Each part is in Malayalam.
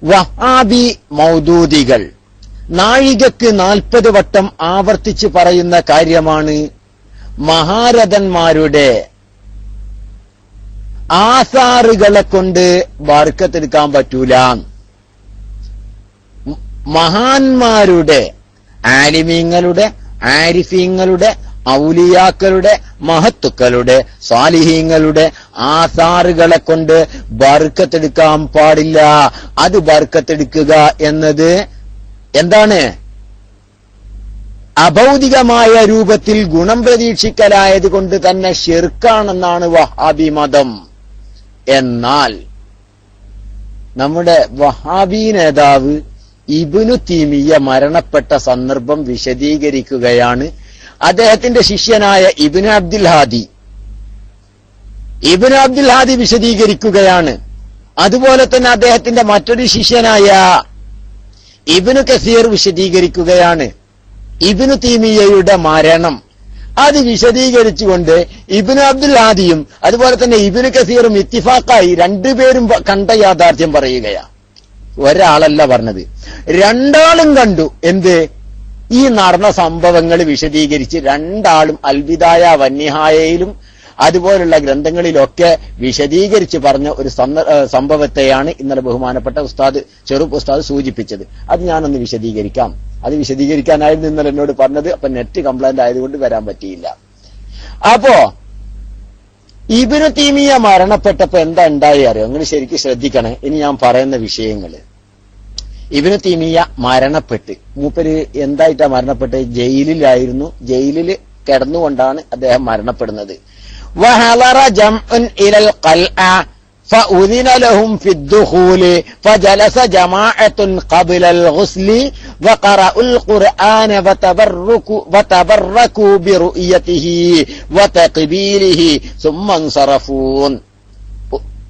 വഹാബി മൗദൂദികൾ നാഴികക്ക് 40 വട്ടം ആവർത്തിച്ച് പറയുന്ന കാര്യമാണ് മഹാരഥന്മാരുടെ ആസാറുകളെ കൊണ്ട് ബർക്കത്തെടുക്കാൻ പറ്റൂല. മഹാന്മാരുടെ, ആലിമീങ്ങളുടെ, ആരിഫീങ്ങളുടെ, ഔലിയാക്കളുടെ, മഹത്തുക്കളുടെ, സാലിഹീങ്ങളുടെ ആസാറുകളെ കൊണ്ട് ബർക്കത്തെടുക്കാൻ പാടില്ല. അത് ബർക്കത്തെടുക്കുക എന്നത് എന്താണ്? അഭൗതികമായ രൂപത്തിൽ ഗുണം പ്രതീക്ഷിക്കലായത് കൊണ്ട് തന്നെ ശിർക്കാണെന്നാണ് വഹാബി മതം. എന്നാൽ നമ്മുടെ വഹാബി നേതാവ് ഇബ്നു തീമിയ മരണപ്പെട്ട സന്ദർഭം വിശദീകരിക്കുകയാണ്. അദ്ദേഹത്തിന്റെ ശിഷ്യനായ ഇബ്നു അബ്ദുൽ ഹാദി വിശദീകരിക്കുകയാണ്. അതുപോലെ തന്നെ അദ്ദേഹത്തിന്റെ മറ്റൊരു ശിഷ്യനായ ഇബ്നു കസീർ വിശദീകരിക്കുകയാണ്. ഇബ്നു തീമിയയുടെ മരണം അത് വിശദീകരിച്ചുകൊണ്ട് ഇബ്നു അബ്ദുൽ ഹാദിയും അതുപോലെ തന്നെ ഇബ്നു കസീറും ഇത്തിഫാഖായി രണ്ടുപേരും കണ്ട യാഥാർത്ഥ്യം പറയുകയാണ്. ഒരാളല്ല പറഞ്ഞത്, രണ്ടാളും കണ്ടു. എന്ത്? ഈ നടന്ന സംഭവങ്ങൾ വിശദീകരിച്ച് രണ്ടാളും അൽബിദായ വന്നിഹായയിലും അതുപോലുള്ള ഗ്രന്ഥങ്ങളിലൊക്കെ വിശദീകരിച്ച് പറഞ്ഞ ഒരു സംഭവത്തെയാണ് ഇന്നലെ ബഹുമാനപ്പെട്ട ചെറുപ്പ് ഉസ്താദ് സൂചിപ്പിച്ചത്. അത് ഞാനൊന്ന് വിശദീകരിക്കാം. അത് വിശദീകരിക്കാനായിരുന്നു ഇന്നലെ എന്നോട് പറഞ്ഞത്. അപ്പൊ നെറ്റ് കംപ്ലൈന്റ് ആയതുകൊണ്ട് വരാൻ പറ്റിയില്ല. അപ്പോ ഇബ്നു തീമിയ മരണപ്പെട്ടപ്പോ എന്താ ഉണ്ടായി അറിയോ? നിങ്ങൾ ശരിക്കും ശ്രദ്ധിക്കണേ. ഇനി ഞാൻ പറയുന്ന വിഷയങ്ങള്. ഇബ്നു തീമിയ മരണപ്പെട്ട്, മൂപ്പര് എന്തായിട്ടാ മരണപ്പെട്ടത്? ജയിലിലായിരുന്നു. ജയിലിൽ കിടന്നുകൊണ്ടാണ് അദ്ദേഹം മരണപ്പെടുന്നത്. وحضر جمع إلى القلعة فأذن لهم في الدخول فجلس جماعة قبل الغسل وقرأوا القرآن وتبركوا برؤيته وتقبيله ثم انصرفون.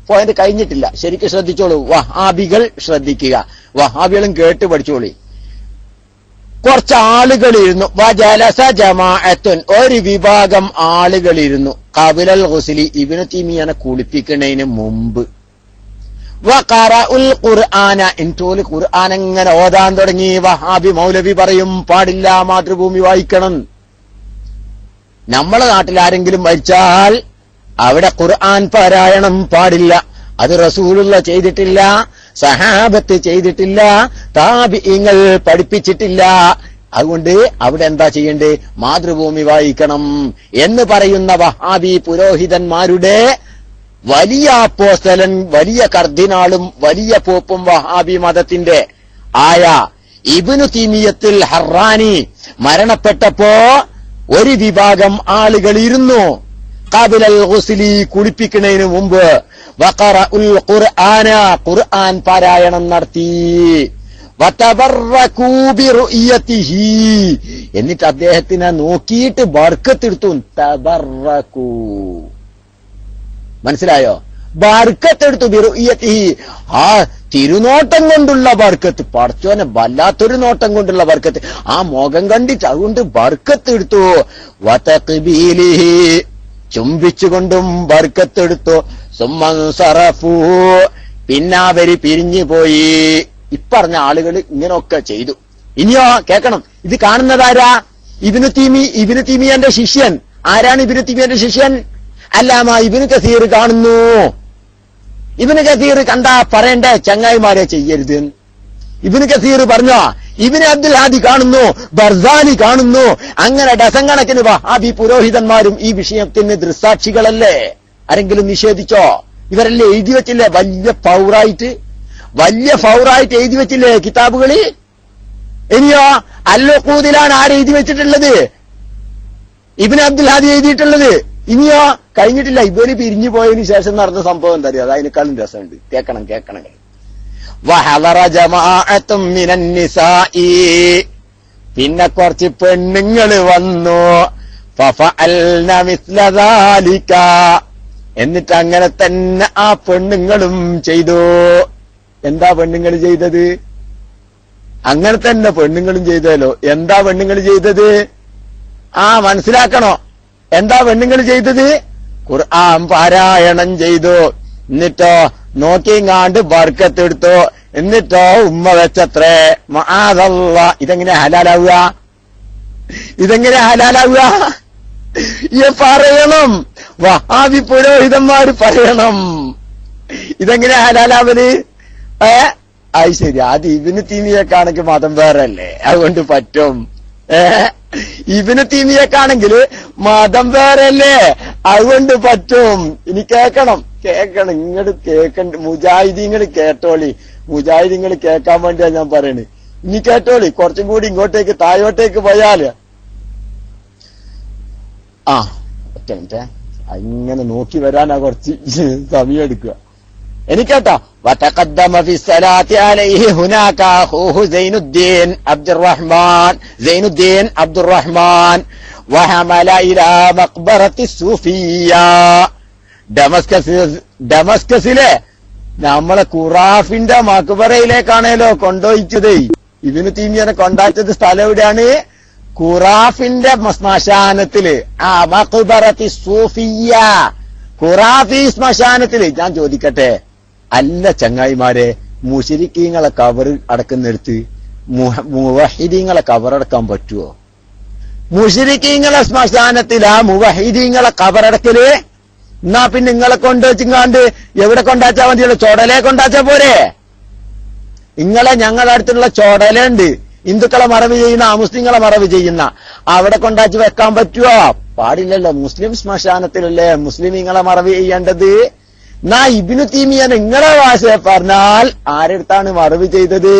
പോയിന്റ് കഴിഞ്ഞിട്ടില്ല, ശരിക്കും ശ്രദ്ധിച്ചോളൂ. വഹാബികൾ ശ്രദ്ധിക്കുക, വഹാബികളും കേട്ട് പഠിച്ചോളി. കുറച്ച് ആളുകളിരുന്നു. വജലസ ജമാഅത്തുൻ, ഒരു വിഭാഗം ആളുകളിരുന്നു. ഖബലൽ ഗുസ്ലി, ഇബ്നു തീമിയനെ കുളിപ്പിക്കുന്നതിന് മുമ്പ്. വഖറഉൽ ഖുർആന, ഇൻതോല് ഖുർആൻ അങ്ങനെ ഓതാൻ തുടങ്ങി. വഹാബി മൗലവി പറയും പാടില്ല, മാതൃഭൂമി വായിക്കണം. നമ്മളെ നാട്ടിൽ ആരെങ്കിലും മരിച്ചാൽ അവിടെ ഖുർആൻ പാരായണം പാടില്ല. അത് റസൂലുള്ള ചെയ്തിട്ടില്ല, സഹാബത്ത് ചെയ്തിട്ടില്ല, താബിഈങ്ങൾ പഠിപ്പിച്ചിട്ടില്ല. അതുകൊണ്ട് അവിടെ എന്താ ചെയ്യണ്ടേ? മാതൃഭൂമി വായിക്കണം എന്ന് പറയുന്ന വഹാബി പുരോഹിതന്മാരുടെ വലിയ അപ്പോസ്തലൻ, വലിയ കർദിനാളും വലിയ പോപ്പും വഹാബി മതത്തിന്റെ ആയ ഇബ്നു തീമിയത്തുൽ ഹറാനി മരണപ്പെട്ടപ്പോ ഒരു വിഭാഗം ആളുകൾ ഇരുന്നു. ഖബലൽ ഗുസ്ലി, കുളിപ്പിക്കുന്നതിന് മുമ്പ്. വഖറഉൽ ഖുർആന, ഖുർആൻ പാരായണം നടത്തി. വതബറകൂ ബിറുയതിഹി, എന്നിട്ട് അദ്ദേഹത്തിനെ നോക്കിയിട്ട് ബർക്കത്തെടുത്തു. തബറകൂ, മനസ്സിലായോ? ബർക്കത്തെടുത്തു. ബിറുയതിഹി, ആ തിരുനോട്ടം കൊണ്ടുള്ള ബർക്കത്ത്. പടച്ചോനെ, വല്ലാത്തൊരു നോട്ടം കൊണ്ടുള്ള ബർക്കത്ത്. ആ മുഖം കണ്ടിട്ട് അതുകൊണ്ട് ബർക്കത്തെടുത്തു. വതഖ്ബീലിഹി, ചുംബിച്ചുകൊണ്ടും ബർക്കത്തെടുത്തു. സുമ്മൻസറഫൂ, പിന്നെ അവര് പിരിഞ്ഞു പോയി. ഇപ്പറഞ്ഞ ആളുകൾ ഇങ്ങനെയൊക്കെ ചെയ്തു. ഇനിയോ കേൾക്കണം. ഇത് കാണുന്നതാരാ? ഇബ്നു തീമിയന്റെ ശിഷ്യൻ. ആരാണ് ഇബ്നു തീമിയന്റെ ശിഷ്യൻ? അല്ലാമ ഇബ്നു കസീർ കാണുന്നു. ഇബ്നു കസീർ കണ്ടാ പറയണ്ടേ ചങ്ങായിമാരെ ചെയ്യരുത്. ഇബ്നു കസീർ പറഞ്ഞോ? ഇബ്നു അബ്ദുൽ ഹാദി കാണുന്നു, ബർസാനി കാണുന്നു. അങ്ങനെ ഡസൻ കണക്കിന് വഹാബി പുരോഹിതന്മാരും ഈ വിഷയത്തിന് ദൃസാക്ഷികളല്ലേ? ആരെങ്കിലും നിഷേധിച്ചോ? ഇവരല്ലേ എഴുതി വെച്ചില്ലേ? വലിയ ഫൗറായിട്ട് എഴുതി വെച്ചില്ലേ കിതാബുകളിൽ? ഇനിയോ അൽ-ഉഖൂദിലാണ് ആരെഴുതി വെച്ചിട്ടുള്ളത്? ഇബ്നു അബ്ദുൽ ഹാദി എഴുതിയിട്ടുള്ളത്. ഇനിയോ കഴിഞ്ഞിട്ടില്ല. ഇവര് പിരിഞ്ഞു പോയതിനു ശേഷം നടന്ന സംഭവം എന്താ അറിയാം? അതിനേക്കാളും രസമുണ്ട്. കേൾക്കണം. വഹളറ ജമാഅത്തും മിനൻ നിസാഇ, പിന്നെ കുറച്ച് പെണ്ണുങ്ങൾ വന്നു. ഫഫഅൽന മിസ്ല ദാലിക, എന്നിട്ട് അങ്ങനെ തന്നെ ആ പെണ്ണുങ്ങളും ചെയ്തു. എന്താ പെണ്ണുങ്ങൾ ചെയ്തത്? അങ്ങനെ തന്നെ പെണ്ണുങ്ങളും ചെയ്തല്ലോ. എന്താ പെണ്ണുങ്ങൾ ചെയ്തത്? മനസ്സിലാക്കണോ? എന്താ പെണ്ണുങ്ങൾ ചെയ്തത്? ഖുർആൻ പാരായണം ചെയ്തു. എന്നിട്ടോ നോക്കിങ്ങാണ്ട് ബർക്കത്തെടുത്തു. എന്നിട്ടോ ഉമ്മ വെച്ചത്രേ. മഅദല്ലാ. ഇതെങ്ങനെ ഹലാലാവുക? പറയണം, വഹാബി പുരോഹിതന്മാര് പറയണം. ഇതെങ്ങനെ ഹലാലാവല്? അത് ശരി, അത് ഇബ്നു തൈമിയ്യക്കാണെങ്കിൽ മതം വേറല്ലേ, അതുകൊണ്ട് പറ്റും. ഇബ്നു തൈമിയ്യക്കാണെങ്കിൽ മതം വേറല്ലേ, അതുകൊണ്ട് പറ്റും. ഇനി കേക്കണം, ഇങ്ങോട്ട് കേക്കണ്ട. മുജാഹിദീങ്ങൾ കേട്ടോളി, മുജാഹിദീങ്ങൾ കേൾക്കാൻ വേണ്ടിയാ ഞാൻ പറയണേ. ഇനി കേട്ടോളി, കുറച്ചും കൂടി ഇങ്ങോട്ടേക്ക് താഴോട്ടേക്ക് പോയാല്. ഒറ്റ മിനിറ്റ്, അങ്ങനെ നോക്കി വരാനാ കുറച്ച് സമയം എടുക്കുക. എനിക്കേട്ടോ. وتقدم في الصلاة عليه هناك أخوه زين الدين عبد الرحمن وحمل إلى مقبرة الصوفية. ഡമസ്കസിലെ നമ്മളെ ഖുറാഫിന്റെ മക്ബറയിലേക്കാണല്ലോ കൊണ്ടുപോയിച്ചത്. ഇബ്നു തൈമിയ്യനെ കൊണ്ടാച്ചത് സ്ഥലം എവിടെയാണ്? ഖുറാഫിന്റെ ശ്മശാനത്തില്. മഖ്ബറത്തി സൂഫിയ്യ, ഖുറാഫി ശ്മശാനത്തില്. ഞാൻ ചോദിക്കട്ടെ, അല്ല ചങ്ങായിമാരെ, മുശ്രിക്കീങ്ങളെ കബർ അടക്കുന്നിടത്ത് മുവഹിദീങ്ങളെ കബറടക്കാൻ പറ്റുമോ? മുശ്രിക്കീങ്ങളെ ശ്മശാനത്തിലാ മുവഹിദീങ്ങളെ കബറടക്കല്. എന്നാ പിന്നെ നിങ്ങളെ കൊണ്ടുവച്ചിങ്ങാണ്ട് എവിടെ കൊണ്ടാച്ചാ മതിയല്ലോ? ചോടലെ കൊണ്ടാച്ചാ പോരെ? നിങ്ങളെ ഞങ്ങളുടെ അടുത്തുള്ള ചോടലുണ്ട്, ഹിന്ദുക്കളെ മറവ് ചെയ്യുന്ന, അമുസ്ലിങ്ങളെ മറവ് ചെയ്യുന്ന, അവിടെ കൊണ്ടാച്ച് വെക്കാൻ പറ്റുമോ? പാടില്ലല്ലോ. മുസ്ലിം ശ്മശാനത്തിലല്ലേ മുസ്ലിമീങ്ങളെ മറവ് ചെയ്യേണ്ടത്. എന്നാ ഇബ്നു തൈമിയ്യ നിങ്ങളെ ഭാഷയെ പറഞ്ഞാൽ ആരെടുത്താണ് മറവ് ചെയ്തത്?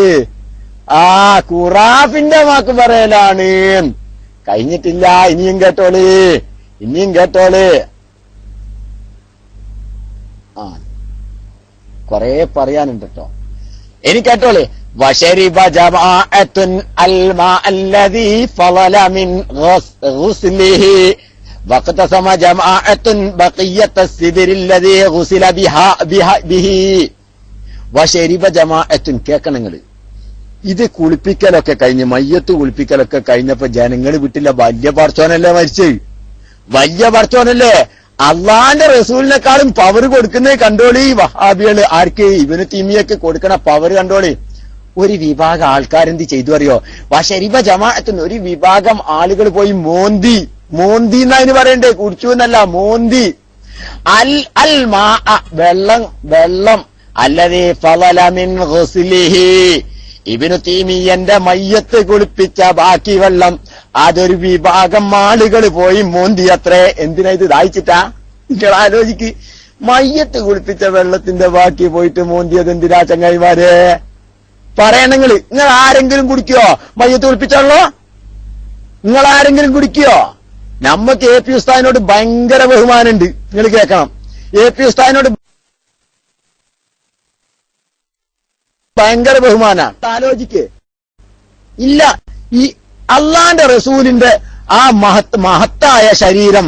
ഖുറാഫിന്റെ മക്ബറയിലാണ്. കഴിഞ്ഞിട്ടില്ല, ഇനിയും കേട്ടോളി. കൊറേ പറയാനുണ്ട് കേട്ടോ. കേട്ടോളി. വശരിബ ജമാഅത്തുൻ അൽമാ അല്ലദീ ഫളല മിൻ ഗുസ്ലിഹി വഖതസമ ജമാഅത്തുൻ ബഖിയത സിദ്രി അല്ലദീ ഗുസില ബിഹി. വശരിബ ജമാഅത്തുൻ. കേൾക്കണങ്ങള്, ഇത് കുളിപ്പിക്കലൊക്കെ കഴിഞ്ഞ്, മയ്യത്ത് കുളിപ്പിക്കലൊക്കെ കഴിഞ്ഞപ്പോ ജനങ്ങൾ വിട്ടില്ല. വലിയ പടച്ചോനല്ലേ മരിച്ചത്? വലിയ പടച്ചോനല്ലേ? അള്ളാന്റെ റസൂലിനെക്കാളും പവർ കൊടുക്കുന്നത് കണ്ടോളി വഹാബികള്. ആർക്ക്? ഇബ്നു തൈമിയ്യക്ക് കൊടുക്കണ പവർ കണ്ടോളി. ഒരു വിഭാഗം ആൾക്കാരെന്ത് ചെയ്തു അറിയോ? വശരിബ ജമാഅത്തിന് ഒരു വിഭാഗം ആളുകൾ പോയി മോന്തി എന്നതിന് പറയണ്ടേ, കുടിച്ചു എന്നല്ല, മോന്തി. അൽ മാ, വെള്ളം അല്ലദീ ഫളല മിൻ ഗുസ്ലിഹി, ഇബ്നു തൈമിയ്യന്റെ മയ്യത്ത് കുളിപ്പിച്ച ബാക്കി വെള്ളം അതൊരു വിഭാഗം ആളുകൾ പോയി മോന്തിയത്രേ. എന്തിനാ ഇത്? ദാഹിച്ചിട്ടാ? നിങ്ങൾ ആലോചിക്ക്. മയ്യത്ത് കുളിപ്പിച്ച വെള്ളത്തിന്റെ ബാക്കി പോയിട്ട് മോന്തിയത് എന്തിനാ ചങ്ങായിമാരെ? പറയണങ്ങള്. നിങ്ങൾ ആരെങ്കിലും കുടിക്കോ മയ്യത്ത് കുളിപ്പിച്ചോ? നിങ്ങൾ ആരെങ്കിലും കുടിക്കോ? നമ്മക്ക് എ പി ഉസ്താദിനോട് ഭയങ്കര ബഹുമാനുണ്ട്. നിങ്ങൾ കേൾക്കണം, എ പി ഉസ്താദിനോട് ഭയങ്കര ബഹുമാനാണ്. ആലോചിക്ക്. ഇല്ല, ഈ അള്ളാന്റെ റസൂലിന്റെ ആ മഹത്തായ ശരീരം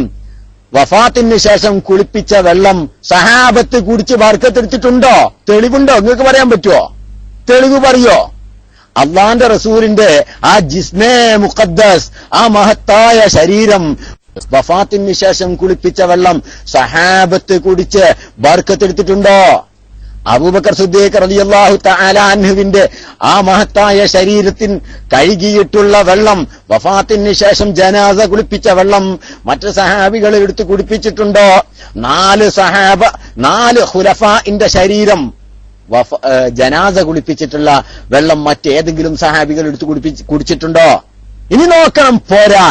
വഫാത്തിന് ശേഷം കുളിപ്പിച്ച വെള്ളം സഹാബത്ത് കുടിച്ച് ബർക്കത്തെടുത്തിട്ടുണ്ടോ? തെളിവുണ്ടോ? നിങ്ങൾക്ക് പറയാൻ പറ്റുമോ? തെളിവ് പറയോ? അള്ളാന്റെ റസൂലിന്റെ ആ ജിസ്മേ മുഖദ്ദസ്, ആ മഹത്തായ ശരീരം വഫാത്തിന് ശേഷം കുളിപ്പിച്ച വെള്ളം സഹാബത്ത് കുടിച്ച് ബർക്കത്തെടുത്തിട്ടുണ്ടോ? അബൂബക്കർ സിദ്ദീഖ് റളിയല്ലാഹു തആല അൻഹുവിന്റെ ആ മഹത്തായ ശരീരത്തിൽ കഴുകിയിട്ടുള്ള വെള്ളം, വഫാത്തിന് ശേഷം ജനാസ കുളിപ്പിച്ച വെള്ളം മറ്റു സഹാബികൾ എടുത്ത് കുടിപ്പിച്ചിട്ടുണ്ടോ? 4 ഖുലഫാഇന്റെ ശരീരം ജനാസ കുളിപ്പിച്ചിട്ടുള്ള വെള്ളം മറ്റേതെങ്കിലും സഹാബികൾ എടുത്ത് കുടിച്ചിട്ടുണ്ടോ? ഇനി നോക്കണം. പോരാ,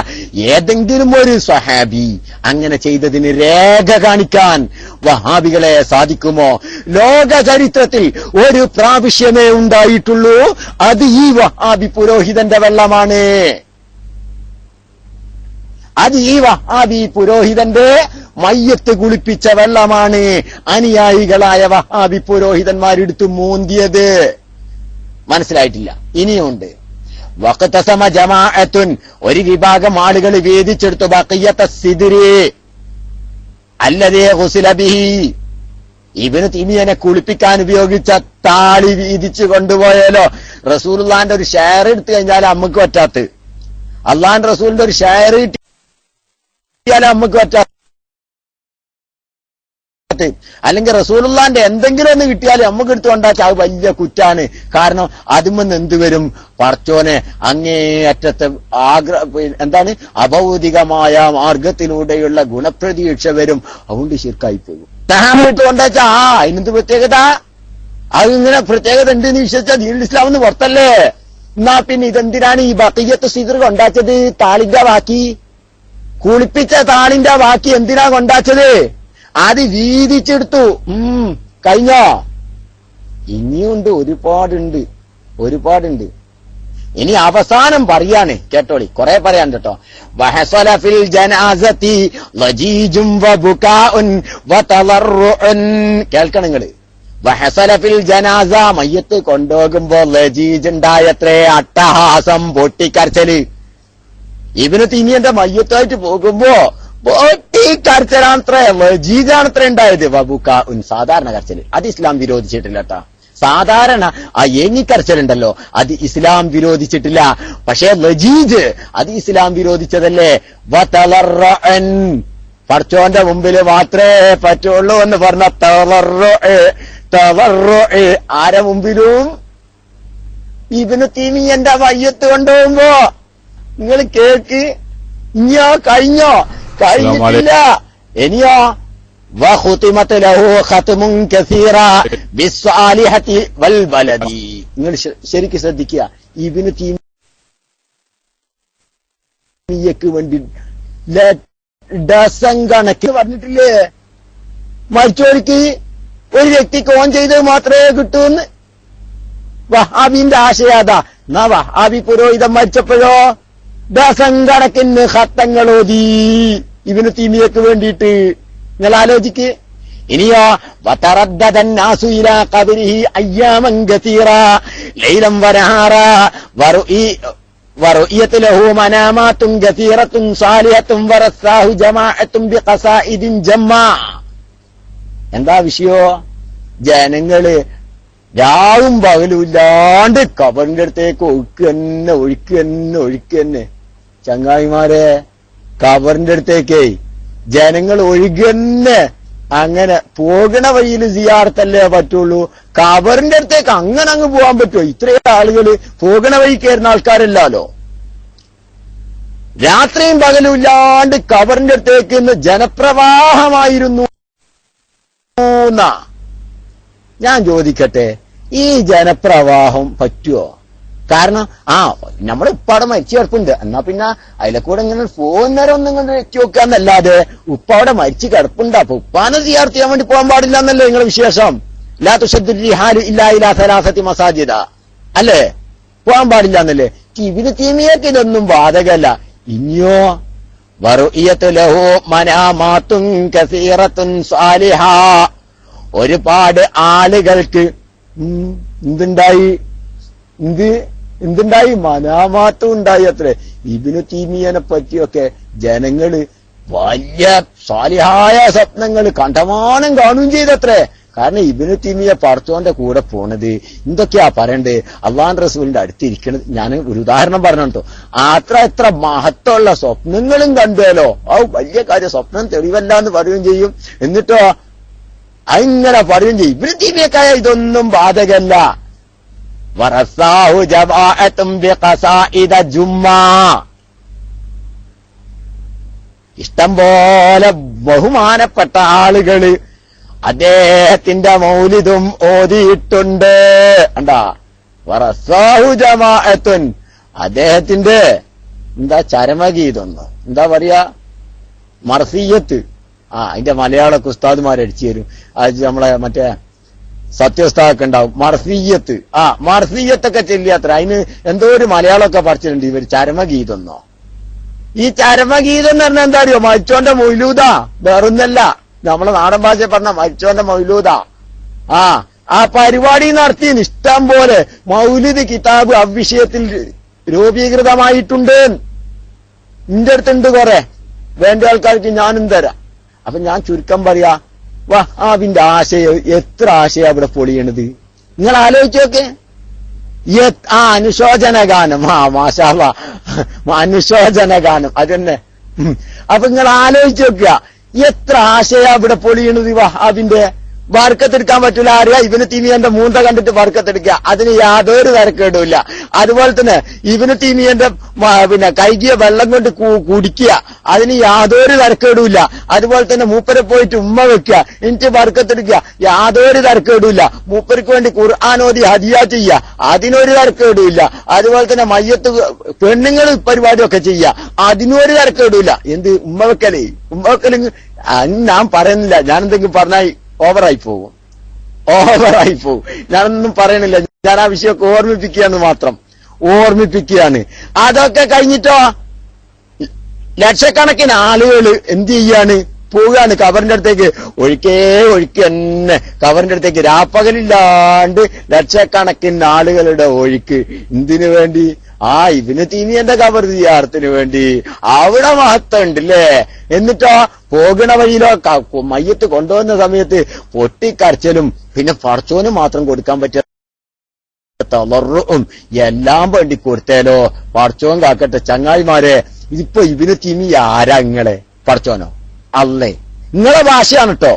ഏതെങ്കിലും ഒരു സ്വഹാബി അങ്ങനെ ചെയ്തതിന് രേഖ കാണിക്കാൻ വഹാബികളെ സാധിക്കുമോ? ലോക ചരിത്രത്തിൽ ഒരു പ്രാവശ്യമേ ഉണ്ടായിട്ടുള്ളൂ. അത് ഈ വഹാബി പുരോഹിതന്റെ വെള്ളമാണ്. അത് ഈ വഹാബി പുരോഹിതന്റെ മയ്യത്ത് കുളിപ്പിച്ച വെള്ളമാണ്. അനുയായികളായ വഹാബി പുരോഹിതന്മാരെടുത്ത് മൂന്തിയത്. മനസ്സിലായിട്ടില്ല? ഇനിയുണ്ട്. വഖതസമ ജമാഅത്തുൻ, ഒരു വിഭാഗം ആളുകൾ വേദിച്ചെടുത്തു ബഖിയത സിദ്രി അല്ലദീ ഗുസില ബിഹി, ഇബ്നു തൈമിയ്യനെ കുളിപ്പിക്കാൻ ഉപയോഗിച്ച താളി വീതിച്ചു കൊണ്ടുപോയാലോ. റസൂലുള്ളാന്റെ ഒരു ഷെയർ എടുത്തു കഴിഞ്ഞാൽ അമ്മക്ക് പറ്റാത്ത, അള്ളാന്റെ റസൂലിന്റെ ഒരു ഷെയർ കിട്ടിയാൽ അമ്മക്ക് പറ്റാത്ത ബർക്കത്ത്. അല്ലെങ്കിൽ റസൂലുള്ളാന്റെ എന്തെങ്കിലും ഒന്ന് കിട്ടിയാൽ നമുക്ക് എടുത്തുകൊണ്ടാച്ചാൽ അത് വലിയ കുറ്റാണ്. കാരണം അതുമെന്ന് എന്ത് വരും? പടച്ചോനെ അങ്ങേയറ്റത്തെ എന്താണ് അഭൗതികമായ മാർഗത്തിലൂടെയുള്ള ഗുണപ്രതീക്ഷ വരും. അതുകൊണ്ട് ശിർക്കായി പോകും. തഹാമിട്ടുകൊണ്ടാച്ചാ അതിനെന്ത് പ്രത്യേകത? അത് ഇങ്ങനെ പ്രത്യേകത ഉണ്ടെന്ന് വിശ്വസിച്ചാൽ ദീനുൽ ഇസ്ലാമെന്ന് പുറത്തല്ലേ? എന്നാ പിന്നെ ഇതെന്തിനാണ് ഈ ബഖിയ്യത്ത് സിദ്ർ കൊണ്ടാച്ചത്? താളിന്റെ ബാക്കി, കുളിപ്പിച്ച താളിന്റെ ബാക്കി എന്തിനാ കൊണ്ടാച്ചത്? അത് വീതിച്ചെടുത്തു. കഴിഞ്ഞോ? ഇനിയുണ്ട്, ഒരുപാടുണ്ട്. ഇനി അവസാനം പറയാണ്, കേട്ടോളി, കുറെ പറയാൻ കേട്ടോ. വഹസല ഫിൽ ജനാസതി ലജീജും വബുകാഉൻ വതളറുഉൻ. കേൾക്കണം നിങ്ങള്. വഹസല ഫിൽ ജനാസ, മയ്യത്ത് കൊണ്ടുപോകുമ്പോ ലജീജ് ഉണ്ടായത്രേ, അട്ടഹാസം, പൊട്ടിക്കരച്ചല്. ഇബ്നു തൈമിയ്യന്റെ മയ്യത്തായിട്ട് പോകുമ്പോ പൊട്ടിക്കരച്ചലാണത്രേ, ലജീജാണത്രേ ഉണ്ടായത്. വബുകാഉൻ, സാധാരണ കരച്ചല്. അത് ഇസ്ലാം വിരോധിച്ചിട്ടില്ല കേട്ടാ. സാധാരണ ആ ഏങ്ങിക്കരച്ചലുണ്ടല്ലോ, അത് ഇസ്ലാം വിരോധിച്ചിട്ടില്ല. പക്ഷേ ലജീജ് അത് ഇസ്ലാം വിരോധിച്ചതല്ലേ. വതളറുഉൻ, പടച്ചോന്റെ മുമ്പില് മാത്രമേ പറ്റുള്ളൂ എന്ന് പറഞ്ഞ തളറുഉ ആരെ മുമ്പിലും? ഇബ്നു തൈമിയ്യന്റെ മയ്യത്ത് കൊണ്ടുപോകുമ്പോ. നിങ്ങൾ കേക്ക്. ഇനിയോ? കഴിഞ്ഞിട്ടില്ല. ഇനിയോ? വഖുതിമത ലഹു ഖത്മുൻ കസീറ ബിസ്സാലിഹതി വൽ ബലദി. നിങ്ങൾ ശരിക്കും ശ്രദ്ധിക്കുക. ഇബ്നു തൈമിയ്യക്ക് വേണ്ടി ഡസൻ കണക്കിന് പറഞ്ഞിട്ടില്ലേ മരിച്ചോർക്ക് ഒരു വ്യക്തിക്ക് ഓൺ ചെയ്തത് മാത്രമേ കിട്ടൂന്ന്. വഹാബിന്റെ ആശയാതാ. എന്നാ വഹാബി പുരോഹിതൻ മരിച്ചപ്പോഴോ ഡസൻ കണക്കിന് ഖത്തങ്ങൾ ഓതി ഇബ്നു തൈമിയ്യക്ക് വേണ്ടിയിട്ട്. നിങ്ങൾ ആലോചിക്ക്. ഇനിയോ? വതറദ്ദദന്നാസു ഇലാ ഖബരിഹി അയ്യാമൻ കസീറ ലൈലൻ വനഹാറ വറുഇയത ലഹു മനാമാത്തുൻ കസീറത്തുൻ സാലിഹത്തുൻ വറസാഹു ജമാഅത്തുൻ ബിഖസാഇദിൻ ജമ്മാ. എന്താ വിഷയോ? ജനങ്ങള് രാവും പകലും ഇല്ലാണ്ട് ഖബറിന്റെ അടുത്തേക്ക് ഒഴുക്ക് തന്നെ. ചങ്ങായിമാരെ, ഖബറിന്റെ അടുത്തേക്കേ ജനങ്ങൾ ഒഴുകന്നെ. അങ്ങനെ പോകണ വഴിയിൽ സിയാറത്തല്ലേ പറ്റുള്ളൂ. ഖബറിന്റെ അടുത്തേക്ക് അങ്ങനെ അങ്ങ് പോകാൻ പറ്റുമോ? ഇത്രയും ആളുകള് പോകണ വഴി കയറുന്ന ആൾക്കാരല്ലോ. രാത്രിയും പകലും ഇല്ലാണ്ട് ഖബറിന്റെ അടുത്തേക്ക് ജനപ്രവാഹമായിരുന്നു. ഞാൻ ചോദിക്കട്ടെ, ഈ ജനപ്രവാഹം പറ്റുമോ? കാരണം നമ്മുടെ ഉപ്പാടെ മരിച്ചു കിടപ്പുണ്ട്, എന്നാ പിന്നെ അതിലെ കൂടെ ഇങ്ങനെ പോകുന്നേരം ഒന്നും ഇങ്ങനെ വെച്ച് നോക്കാന്നല്ലാതെ ഉപ്പ അവിടെ മരിച്ചു കിടപ്പുണ്ട്, അപ്പൊ ഉപ്പാനെ സിയാറത്ത് ചെയ്യാൻ വേണ്ടി പോകാൻ പാടില്ല എന്നല്ലേ നിങ്ങളുടെ വിശേഷം? ലാ തുശദ്ദു റിഹാലു ഇല്ലാ ഇലാ സലാസതി മസാജിദ അല്ലേ? പോകാൻ പാടില്ല എന്നല്ലേ? ഇബ്നു തൈമിയ്യക്ക് ഇതൊന്നും ബാധകല്ല. ഇനിയോ? വറുഇയത ലഹു മനാമാത്തുൻ കസീറത്തുൻ സാലിഹ, ഒരുപാട് ആളുകൾക്ക് എന്തുണ്ടായി? മനാമാത്തും ഉണ്ടായി അത്രേ. ഇബ്നു തൈമിയ്യനെ പറ്റിയൊക്കെ ജനങ്ങള് വലിയ സാലിഹായ സ്വപ്നങ്ങൾ കണ്ടമാനം കാണുകയും ചെയ്തത്രേ. കാരണം ഇബ്നു തൈമിയ്യ പടച്ചോന്റെ കൂടെ പോണത് എന്തൊക്കെയാ പറയണ്ടേ? അള്ളാഹുവിന്റെ റസൂലിന്റെ അടുത്തിരിക്കണത്. ഞാൻ ഒരു ഉദാഹരണം പറഞ്ഞോ. എത്ര മഹത്വമുള്ള സ്വപ്നങ്ങളും കണ്ടുവല്ലോ. വലിയ കാര്യം, സ്വപ്നം തെളിവല്ല എന്ന് പറയുകയും ചെയ്യും. എന്നിട്ടോ അങ്ങനെ പറയുകയും ചെയ്യും. ഇബ്നു തൈമിയ്യക്കായ ഇതൊന്നും ബാധകല്ല. വറസാഹു ജമാഅത്തുൻ ബിഖസാഇദ ജുമ്മാ, ഇഷ്ടം പോലെ ബഹുമാനപ്പെട്ട ആളുകള് അദ്ദേഹത്തിന്റെ മൗലിദും ഓതിയിട്ടുണ്ട്. കണ്ടാ? വറസാഹു ജമാഅത്തുൻ, അദ്ദേഹത്തിന്റെ ചരമഗീതൊന്ന് എന്താ പറയാ? മർസിയ്യത്ത്. അതിന്റെ മലയാളമൊക്കെ ഉസ്താദുമാരടിച്ചു തരും. അത് നമ്മളെ മറ്റേ സത്യോസ്താദൊക്കെ ഉണ്ടാവും. മർസിയ്യത്ത്. മർസിയ്യത്തൊക്കെ ചെല്ലിയത്ര. അതിന് എന്തോ ഒരു മലയാളമൊക്കെ പഠിച്ചിട്ടുണ്ട് ഇവർ. ചരമഗീതൊന്നോ? ഈ ചരമഗീതം എന്ന് പറഞ്ഞാൽ എന്താ അറിയോ? മരിച്ചോന്റെ മൗലൂദാ, വേറൊന്നല്ല. നമ്മളെ നാടൻ ഭാഷ പറഞ്ഞ മരിച്ചോന്റെ മൗലൂദാ. ആ പരിപാടി നടത്തി ഇഷ്ടം പോലെ മൗലിദ് കിതാബ് അവിഷയത്തിൽ രൂപീകൃതമായിട്ടുണ്ട്. എന്റെ അടുത്തുണ്ട് കുറെ. വേണ്ട ആൾക്കാർക്ക് ഞാനും തരാം. അപ്പൊ ഞാൻ ചുരുക്കം പറയാ, വഹാബിന്റെ ആശയം എത്ര ആശയം അവിടെ പൊളിയണത് നിങ്ങൾ ആലോചിച്ച് നോക്കെ. അനുശോചന ഗാനം. മാഷാ അല്ലാഹ്, അനുശോചന ഗാനം. അതന്നെ. അപ്പൊ നിങ്ങൾ ആലോചിച്ച് നോക്കുക, എത്ര ആശയാ ഇവിടെ പൊളിയണത് വഹാബിന്റെ. ബർക്കത്തെടുക്കാൻ പറ്റൂല. അറിയാ ഇബ്നു തൈമിയ്യന്റെ മൂന്ത കണ്ടിട്ട് ബർക്കത്തെടുക്കുക, അതിന് യാതൊരു തരക്കേടുമില്ല. അതുപോലെ തന്നെ ഇബ്നു തൈമിയ്യന്റെ കൈകിയ വെള്ളം കൊണ്ട് കുടിക്കുക, അതിന് യാതൊരു തരക്കേടുമില്ല. അതുപോലെ തന്നെ മൂപ്പരെ പോയിട്ട് ഉമ്മ വെക്കുക, എന്നിട്ട് ബർക്കത്തെടുക്കുക, യാതൊരു തരക്കേടുമില്ല. മൂപ്പർക്ക് വേണ്ടി ഖുർആൻ ഓതി ഹദിയ ചെയ്യുക, അതിനൊരു തരക്കേടുമില്ല. അതുപോലെ തന്നെ മയ്യത്ത് പെണ്ണുങ്ങൾ പരിപാടിയൊക്കെ ചെയ്യുക, അതിനൊരു തരക്കേടുമില്ല. എന്ത് ഉമ്മ വെക്കലേ? ഉമ്മ വെക്കല് ഞാൻ പറയുന്നില്ല, ഞാൻ എന്തെങ്കിലും പറഞ്ഞാൽ ഓവറായി പോകും. ഞാനൊന്നും പറയണില്ല, ഞാൻ ആ വിഷയമൊക്കെ ഓർമ്മിപ്പിക്കുകയാണ് മാത്രം, ഓർമ്മിപ്പിക്കുകയാണ്. അതൊക്കെ കഴിഞ്ഞിട്ടോ ലക്ഷക്കണക്കിന് ആളുകൾ എന്ത് ചെയ്യാണ്? പോവുകയാണ് കബറിന്റെ അടുത്തേക്ക്. ഒഴുക്ക് തന്നെ കബറിന്റെ അടുത്തേക്ക്, രാപ്പകലില്ലാണ്ട് ലക്ഷക്കണക്കിന് ആളുകളുടെ ഒഴുക്ക്. എന്തിനു വേണ്ടി? ആ ഇബ്നു തൈമിയ്യന്റെ ഖബർ സിയാറത്തിന് വേണ്ടി. അവിടെ മഹത്വം ഉണ്ടല്ലേ. എന്നിട്ടോ പോകണ വഴിയിലോ മയ്യത്ത് കൊണ്ടുവന്ന സമയത്ത് പൊട്ടിക്കരച്ചലും പിന്നെ പടച്ചോന് മാത്രം കൊടുക്കാൻ പറ്റിയ തളറും എല്ലാം വേണ്ടി കൊടുത്തേലോ. പടച്ചോൻ കാക്കട്ടെ. ചങ്ങായിമാരെ, ഇതിപ്പോ ഇബ്നു തൈമിയ്യ ആരാ? ഇങ്ങളെ പടച്ചോനോ? അല്ലേ? നിങ്ങളെ ഭാഷയാണ് കേട്ടോ.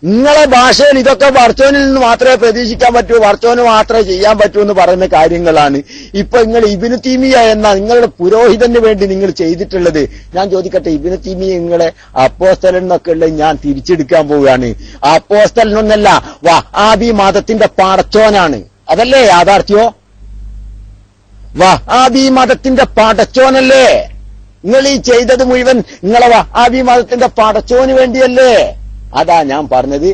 നിങ്ങളെ ഭാഷയിൽ ഇതൊക്കെ പടച്ചോനിൽ നിന്ന് മാത്രമേ പ്രതീക്ഷിക്കാൻ പറ്റൂ, പടച്ചോന് മാത്രമേ ചെയ്യാൻ പറ്റൂ എന്ന് പറയുന്ന കാര്യങ്ങളാണ്. ഇപ്പൊ നിങ്ങൾ ഇബ്നു തൈമിയ്യ എന്ന നിങ്ങളുടെ പുരോഹിതന് വേണ്ടി നിങ്ങൾ ചെയ്തിട്ടുള്ളത്. ഞാൻ ചോദിക്കട്ടെ, ഇബ്നു തൈമിയ്യ നിങ്ങളെ അപ്പോസ്തലൻ എന്നൊക്കെ ഉള്ളത് ഞാൻ തിരിച്ചെടുക്കാൻ പോവുകയാണ്. അപ്പോസ്തലനൊന്നല്ല, വഹാബി മതത്തിന്റെ പടച്ചോനാണ്. അതല്ലേ യാഥാർത്ഥ്യോ? വഹാബി മതത്തിന്റെ പടച്ചോനല്ലേ? നിങ്ങൾ ഈ ചെയ്തത് മുഴുവൻ നിങ്ങളെ വഹാബി മതത്തിന്റെ പടച്ചോന് വേണ്ടിയല്ലേ? അതാ ഞാൻ പറഞ്ഞത്.